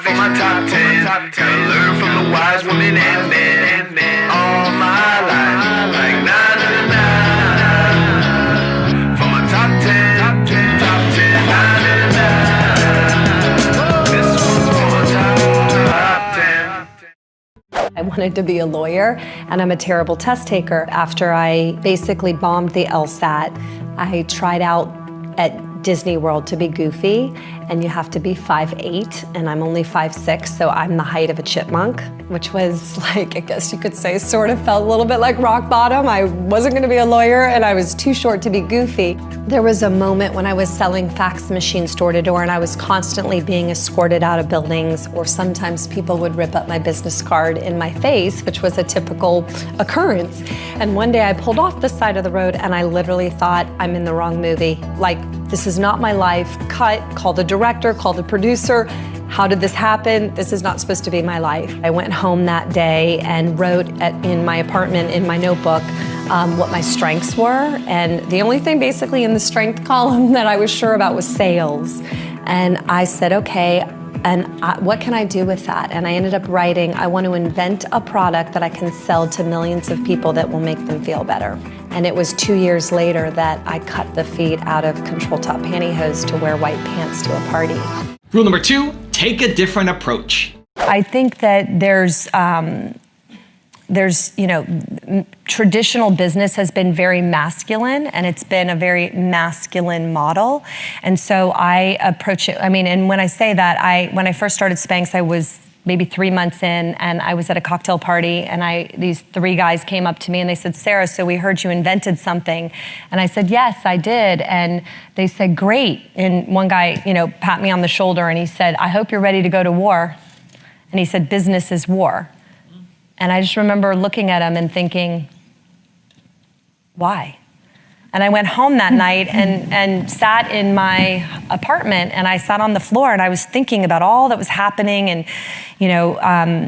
for my top 10. Gotta learn from the wise women and men. All my life, like na na na na. For my top 10, na na na na. This one's for my top 10. I wanted to be a lawyer, and I'm a terrible test taker. After I basically bombed the LSAT, I tried out at Disney World to be goofy, and you have to be 5'8", and I'm only 5'6", so I'm the height of a chipmunk, which was like, I guess you could say, sort of felt a little bit like rock bottom. I wasn't gonna be a lawyer, and I was too short to be goofy. There was a moment when I was selling fax machines door to door, and I was constantly being escorted out of buildings, or sometimes people would rip up my business card in my face, which was a typical occurrence. And one day I pulled off the side of the road, and I literally thought, I'm in the wrong movie. Like, this is not my life. Cut, call the director, call the producer. How did this happen? This is not supposed to be my life. I went home that day and wrote in my apartment, in my notebook, what my strengths were. And the only thing basically in the strength column that I was sure about was sales. And I said, okay, and what can I do with that? And I ended up writing, I want to invent a product that I can sell to millions of people that will make them feel better. And it was 2 years later that I cut the feet out of control top pantyhose to wear white pants to a party. Rule number 2, take a different approach. I think that there's traditional business has been very masculine, and it's been a very masculine model. And so I approach it, and when I say that, when I first started SPANX, I was maybe 3 months in, and I was at a cocktail party, and these 3 guys came up to me and they said, Sarah, so we heard you invented something. And I said, yes, I did. And they said, great. And one guy, pat me on the shoulder and he said, I hope you're ready to go to war. And he said, business is war. And I just remember looking at him and thinking, why? And I went home that night and sat in my apartment, and I sat on the floor and I was thinking about all that was happening, and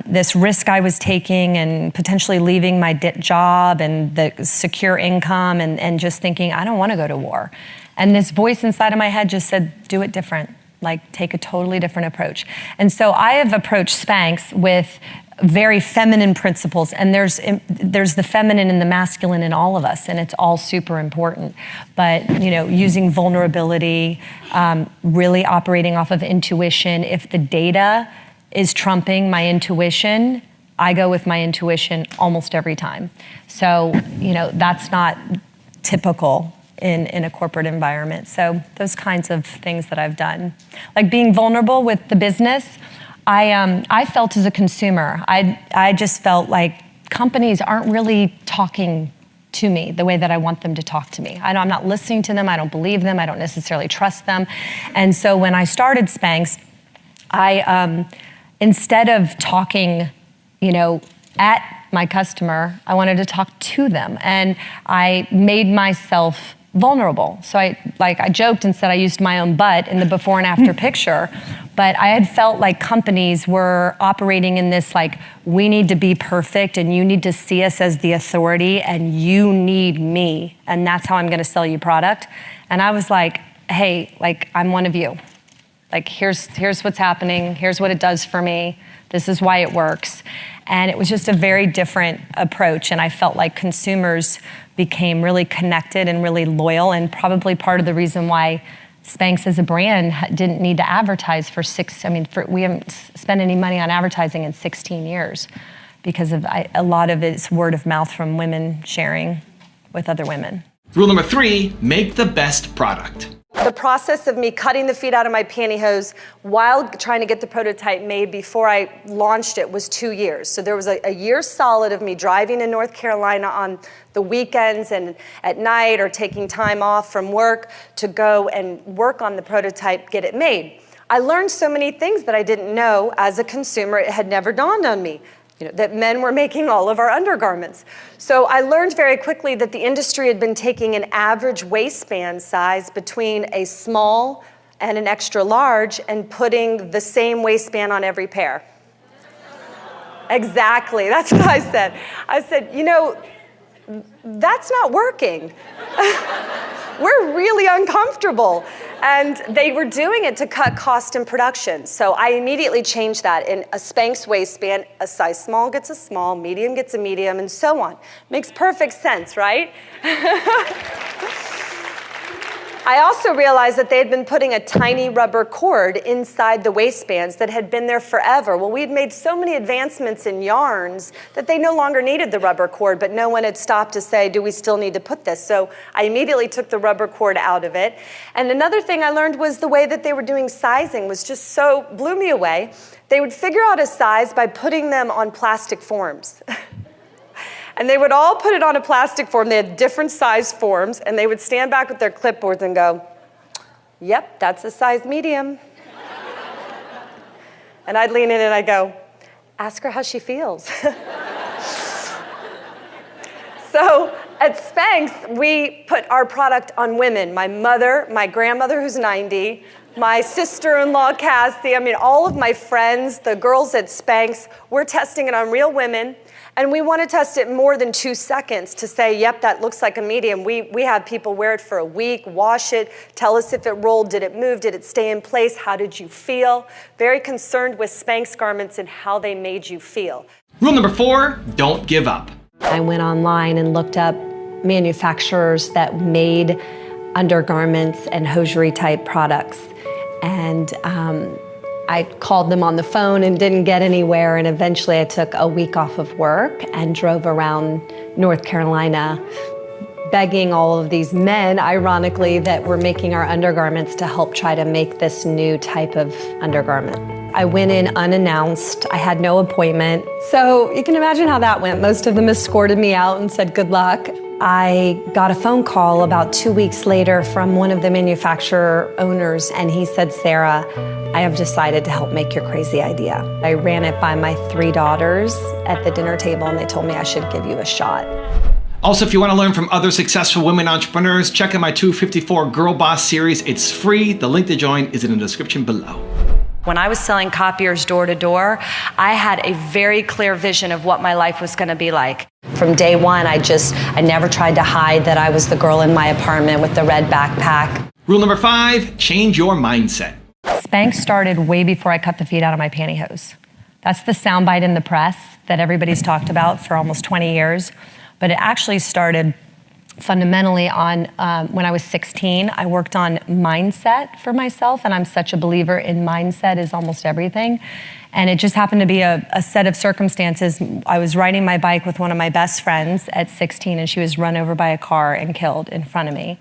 this risk I was taking, and potentially leaving my job and the secure income, and just thinking, I don't want to go to war. And this voice inside of my head just said, do it different. Like, take a totally different approach. And so I have approached SPANX with very feminine principles, and there's the feminine and the masculine in all of us, and it's all super important. But using vulnerability, really operating off of intuition. If the data is trumping my intuition, I go with my intuition almost every time. So that's not typical in a corporate environment. So those kinds of things that I've done, like being vulnerable with the business. I felt as a consumer, I just felt like companies aren't really talking to me the way that I want them to talk to me. I'm not listening to them, I don't believe them, I don't necessarily trust them. And so when I started SPANX, instead of talking, at my customer, I wanted to talk to them. And I made myself vulnerable. So I joked and said I used my own butt in the before and after picture, but I had felt like companies were operating in this we need to be perfect, and you need to see us as the authority, and you need me, and that's how I'm gonna sell you product. And I was like, hey, I'm one of you. Here's what's happening, here's what it does for me, this is why it works. And it was just a very different approach, and I felt like consumers became really connected and really loyal, and probably part of the reason why SPANX as a brand didn't need to advertise we haven't spent any money on advertising in 16 years because of a lot of it's word of mouth from women sharing with other women. Rule number 3, make the best product. The process of me cutting the feet out of my pantyhose while trying to get the prototype made before I launched it was 2 years. So there was a year solid of me driving in North Carolina on the weekends and at night, or taking time off from work to go and work on the prototype, get it made. I learned so many things that I didn't know as a consumer. It had never dawned on me. That men were making all of our undergarments. So I learned very quickly that the industry had been taking an average waistband size between a small and an extra large and putting the same waistband on every pair. Exactly, that's what I said. I said, that's not working. We're really uncomfortable. And they were doing it to cut cost in production. So I immediately changed that. In a Spanx waistband, a size small gets a small, medium gets a medium, and so on. Makes perfect sense, right? I also realized that they had been putting a tiny rubber cord inside the waistbands that had been there forever. Well, we had made so many advancements in yarns that they no longer needed the rubber cord, but no one had stopped to say, do we still need to put this? So I immediately took the rubber cord out of it. And another thing I learned was the way that they were doing sizing was just so, blew me away. They would figure out a size by putting them on plastic forms. And they would all put it on a plastic form. They had different size forms, and they would stand back with their clipboards and go, yep, that's a size medium. And I'd lean in and I'd go, ask her how she feels. So at Spanx, we put our product on women. My mother, my grandmother who's 90, my sister-in-law, Cassie, I mean, all of my friends, the girls at Spanx, we're testing it on real women. And we want to test it more than 2 seconds to say, yep, that looks like a medium. We have people wear it for a week, wash it, tell us if it rolled, did it move, did it stay in place, how did you feel? Very concerned with Spanx garments and how they made you feel. Rule number 4, don't give up. I went online and looked up manufacturers that made undergarments and hosiery type products. And I called them on the phone and didn't get anywhere, and eventually I took a week off of work and drove around North Carolina begging all of these men, ironically, that were making our undergarments to help try to make this new type of undergarment. I went in unannounced. I had no appointment. So you can imagine how that went. Most of them escorted me out and said good luck. I got a phone call about 2 weeks later from one of the manufacturer owners, and he said, Sara, I have decided to help make your crazy idea. I ran it by my 3 daughters at the dinner table, and they told me I should give you a shot. Also, if you want to learn from other successful women entrepreneurs, check out my 254 Girl Boss series. It's free. The link to join is in the description below. When I was selling copiers door to door, I had a very clear vision of what my life was going to be like. From day one, I never tried to hide that I was the girl in my apartment with the red backpack. Rule number 5, change your mindset. Spanx started way before I cut the feet out of my pantyhose. That's the soundbite in the press that everybody's talked about for almost 20 years. But it actually started fundamentally on when I was 16. I worked on mindset for myself, and I'm such a believer in mindset is almost everything. And it just happened to be a set of circumstances. I was riding my bike with one of my best friends at 16, and she was run over by a car and killed in front of me.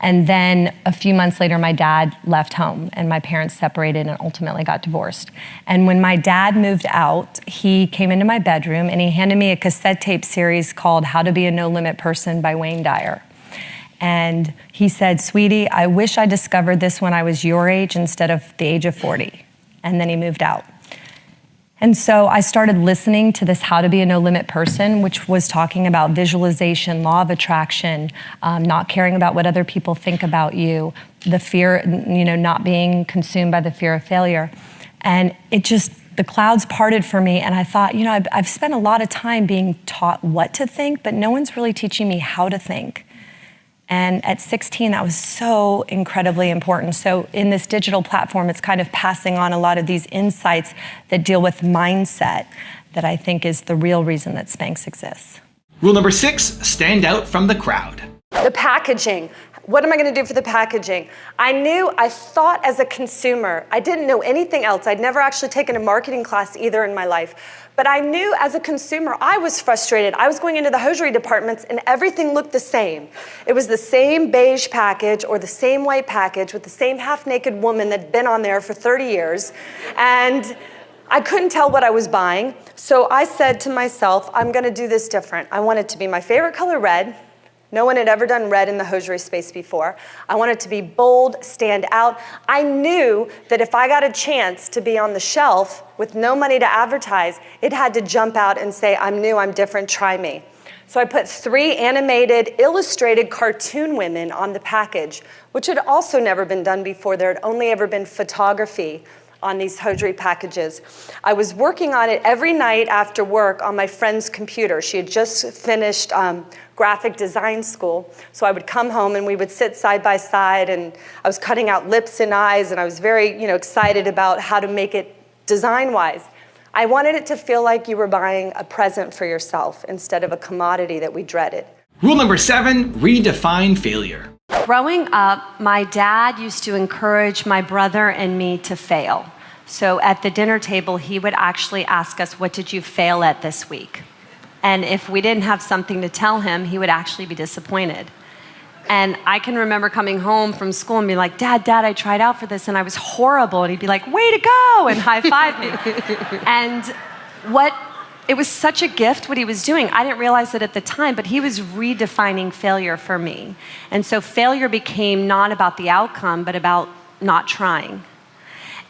And then a few months later, my dad left home, and my parents separated and ultimately got divorced. And when my dad moved out, he came into my bedroom and he handed me a cassette tape series called How to Be a No Limit Person by Wayne Dyer. And he said, sweetie, I wish I discovered this when I was your age instead of the age of 40. And then he moved out. And so I started listening to this How to Be a No Limit Person, which was talking about visualization, law of attraction, not caring about what other people think about you, the fear, not being consumed by the fear of failure. And it just, the clouds parted for me, and I thought, I've spent a lot of time being taught what to think, but no one's really teaching me how to think. And at 16, that was so incredibly important. So in this digital platform, it's kind of passing on a lot of these insights that deal with mindset that I think is the real reason that Spanx exists. Rule number 6, stand out from the crowd. The packaging. What am I going to do for the packaging? I thought as a consumer, I didn't know anything else. I'd never actually taken a marketing class either in my life. But I knew as a consumer, I was frustrated. I was going into the hosiery departments and everything looked the same. It was the same beige package or the same white package with the same half-naked woman that'd been on there for 30 years. And I couldn't tell what I was buying. So I said to myself, I'm going to do this different. I want it to be my favorite color, red. No one had ever done red in the hosiery space before. I wanted to be bold, stand out. I knew that if I got a chance to be on the shelf with no money to advertise, it had to jump out and say, I'm new, I'm different, try me. So I put 3 animated, illustrated cartoon women on the package, which had also never been done before. There had only ever been photography on these hosiery packages. I was working on it every night after work on my friend's computer. She had just finished graphic design school. So I would come home and we would sit side by side, and I was cutting out lips and eyes, and I was very, excited about how to make it design-wise. I wanted it to feel like you were buying a present for yourself instead of a commodity that we dreaded. Rule number 7, redefine failure. Growing up, my dad used to encourage my brother and me to fail. So at the dinner table, he would actually ask us, what did you fail at this week? And if we didn't have something to tell him, he would actually be disappointed. And I can remember coming home from school and being like, Dad, I tried out for this and I was horrible. And he'd be like, way to go, and high-five me. And it was such a gift what he was doing. I didn't realize it at the time, but he was redefining failure for me. And so failure became not about the outcome, but about not trying.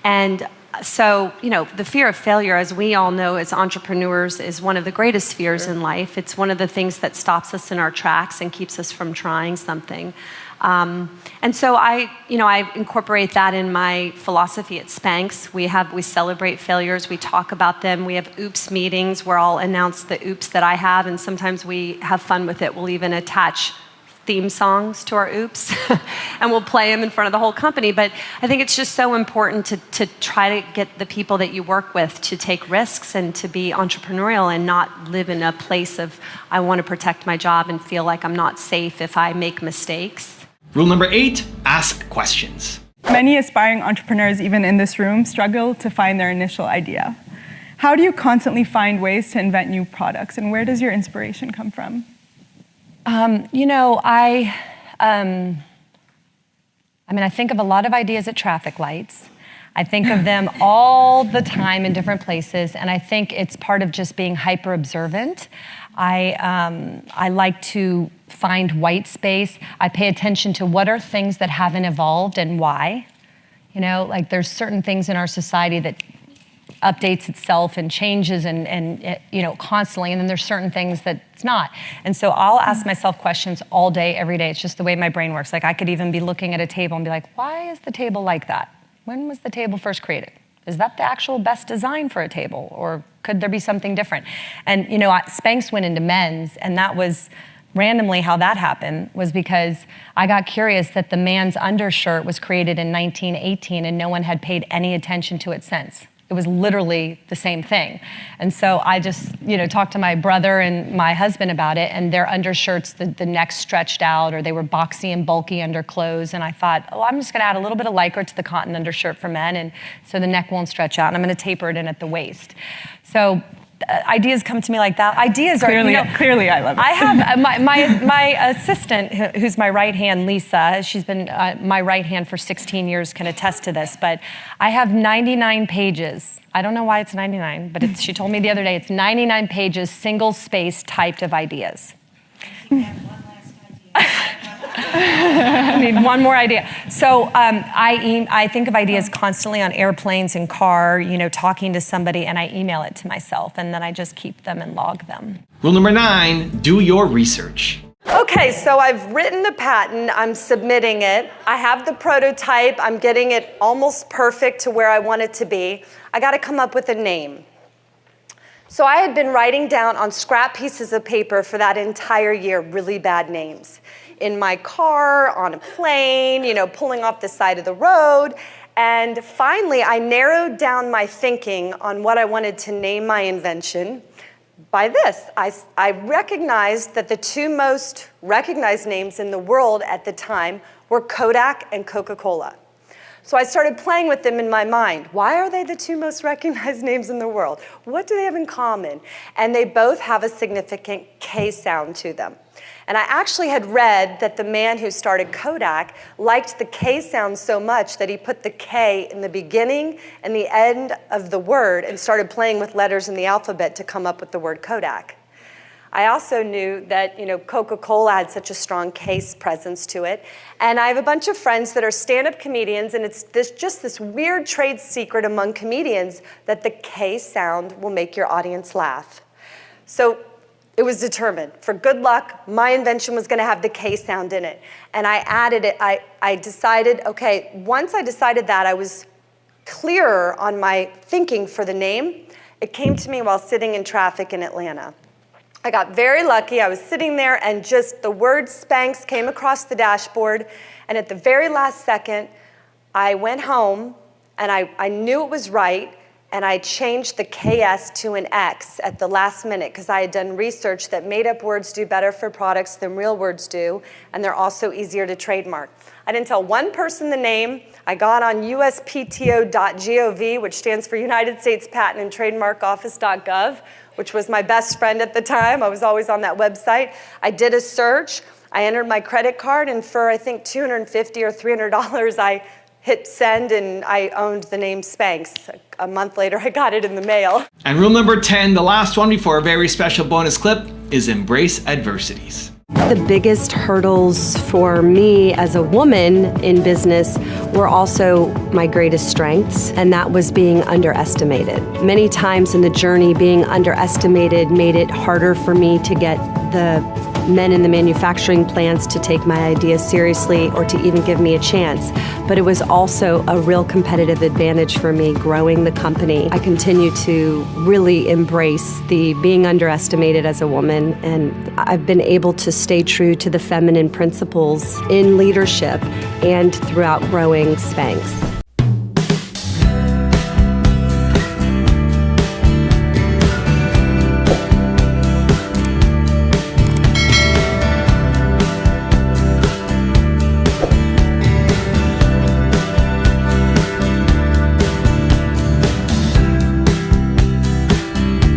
And so, the fear of failure, as we all know as entrepreneurs, is one of the greatest fears in life. It's one of the things that stops us in our tracks and keeps us from trying something. And so I incorporate that in my philosophy at SPANX. We celebrate failures, we talk about them, we have oops meetings where I'll announce the oops that I have, and sometimes we have fun with it. We'll even attach theme songs to our oops and we'll play them in front of the whole company. But I think it's just so important to try to get the people that you work with to take risks and to be entrepreneurial and not live in a place of, I want to protect my job and feel like I'm not safe if I make mistakes. Rule number 8, ask questions. Many aspiring entrepreneurs, even in this room, struggle to find their initial idea. How do you constantly find ways to invent new products, and where does your inspiration come from? I think of a lot of ideas at traffic lights. I think of them all the time in different places, and I think it's part of just being hyper observant. I like to find white space. I pay attention to what are things that haven't evolved and why. There's certain things in our society that updates itself and changes and constantly, and then there's certain things that it's not. And so I'll ask myself questions all day, every day. It's just the way my brain works. I could even be looking at a table and be like, why is the table like that? When was the table first created? Is that the actual best design for a table? Or could there be something different? And SPANX went into men's, and that was randomly how that happened was because I got curious that the man's undershirt was created in 1918 and no one had paid any attention to it since. It was literally the same thing. And so I just, talked to my brother and my husband about it, and their undershirts, the neck stretched out, or they were boxy and bulky underclothes. And I thought, I'm just gonna add a little bit of Lycra to the cotton undershirt for men, and so the neck won't stretch out, and I'm gonna taper it in at the waist. So ideas come to me like that. Ideas clearly, are, clearly I love it. I have my assistant, who's my right hand, Lisa. She's been my right hand for 16 years, can attest to this. But I have 99 pages. I don't know why it's 99, but she told me the other day it's 99 pages, single space typed of ideas. I need one more idea. So I think of ideas constantly on airplanes and car, talking to somebody, and I email it to myself, and then I just keep them and log them. Rule number 9, do your research. Okay, so I've written the patent, I'm submitting it. I have the prototype, I'm getting it almost perfect to where I want it to be. I gotta come up with a name. So I had been writing down on scrap pieces of paper for that entire year really bad names. In my car, on a plane, pulling off the side of the road. And finally, I narrowed down my thinking on what I wanted to name my invention by this. I recognized that the two most recognized names in the world at the time were Kodak and Coca-Cola. So I started playing with them in my mind. Why are they the two most recognized names in the world? What do they have in common? And they both have a significant K sound to them. And I actually had read that the man who started Kodak liked the K sound so much that he put the K in the beginning and the end of the word and started playing with letters in the alphabet to come up with the word Kodak. I also knew that Coca-Cola had such a strong K presence to it. And I have a bunch of friends that are stand-up comedians, and it's just this weird trade secret among comedians that the K sound will make your audience laugh. So it was determined. For good luck, my invention was going to have the K sound in it. And I added it. I decided, okay, once I decided that, I was clearer on my thinking for the name, it came to me while sitting in traffic in Atlanta. I got very lucky. I was sitting there and just the word SPANX came across the dashboard, and at the very last second, I went home and I knew it was right, and I changed the KS to an X at the last minute because I had done research that made-up words do better for products than real words do, and they're also easier to trademark. I didn't tell one person the name. I got on uspto.gov, which stands for United States Patent and Trademark Office.gov, which was my best friend at the time. I was always on that website. I did a search. I entered my credit card, and for I think $250 or $300, I hit send, and I owned the name SPANX. A month later, I got it in the mail. And rule number 10, the last one before a very special bonus clip, is embrace adversities. The biggest hurdles for me as a woman in business were also my greatest strengths, and that was being underestimated. Many times in the journey, being underestimated made it harder for me to get the men in the manufacturing plants to take my ideas seriously or to even give me a chance. But it was also a real competitive advantage for me growing the company. I continue to really embrace the being underestimated as a woman, and I've been able to stay true to the feminine principles in leadership and throughout growing SPANX.